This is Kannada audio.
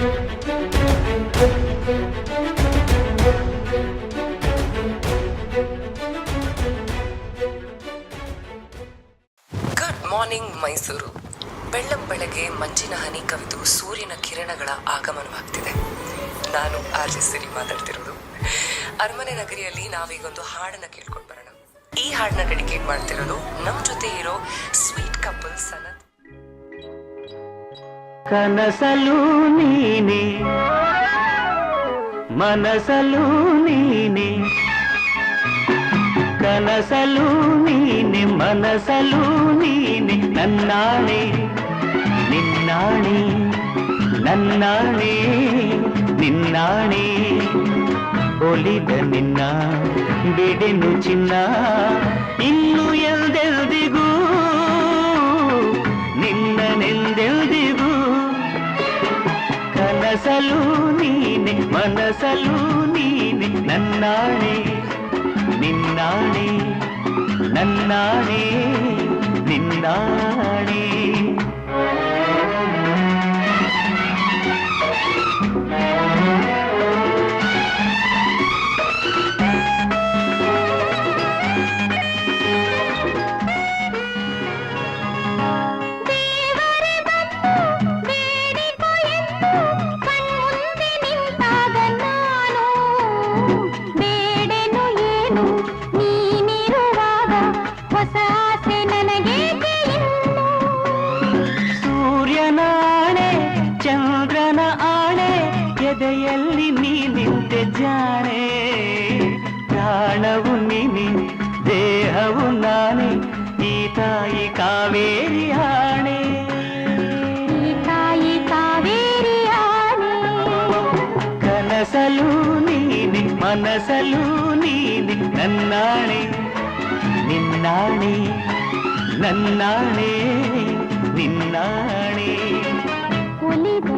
Good morning Mysuru. ಬೆಳ್ಳಂಬೆಳಗ್ಗೆ ಮಂಜಿನ ಹನಿ ಕವಿದು ಸೂರ್ಯನ ಕಿರಣಗಳ ಆಗಮನವಾಗ್ತಿದೆ. ನಾನು ಆರ್.ಜೆ. ಸಿರಿ ಮಾತಾಡ್ತಿರೋದು. ಅರಮನೆ ನಗರಿಯಲ್ಲಿ ನಾವೀಗೊಂದು ಹಾಡನ್ನ ಕೇಳ್ಕೊಂಡು ಬರೋಣ. ಈ ಹಾಡನ್ನ ಡೆಡಿಕೇಟ್ ಮಾಡ್ತಿರೋದು ನಮ್ ಜೊತೆ ಇರೋ ಸ್ವೀಟ್ ಕಪಲ್ ಸನತ್. ಕನಸಲು ನೀನೆ, ಮನಸಲು ನೀನೆ, ಕನಸಲು ನೀನೆ, ಮನಸಲು ನೀನೆ, ನನ್ನಾಣೆ ನಿನ್ನಾಣೆ, ನನ್ನಾಣೆ ನಿನ್ನಾಣೆ. ಒಲಿದ ನಿನ್ನ ಬಿಡೆನು ಚಿನ್ನ, ಇನ್ನು ಎಲ್ದೆಲ್ದಿಗೂ ನಿನ್ನನೆಂದೆಲ್ದಿಗೂ. ಕನಸಲು ನೀನೆ, ಮನಸಲು ನೀನೆ, ನನ್ನಾಣೆ ನಿನ್ನಾಣೆ, ನನ್ನಾಣೆ ನಿನ್ನಾಣೆ. ಚಂದ್ರನ ಆಣೆ, ಎದೆಯಲ್ಲಿ ನೀ ನಿಂತೆ ಜಾಣೆ. ಪ್ರಾಣವು ನೀನೆ, ದೇಹವು ನಾನೇ, ಈ ತಾಯಿ ಕಾವೇರಿ ಆಣೆ, ಈ ತಾಯಿ ಕಾವೇರಿ ಆಣೆ. ಕನಸಲು ನೀನೆ, ಮನಸಲು ನೀನೆ, ನನ್ನಾಣೆ ನಿನ್ನಾಣೆ, ನನ್ನಾಣೆ ನಿನ್ನಾಣೆ. ಒಲಿದ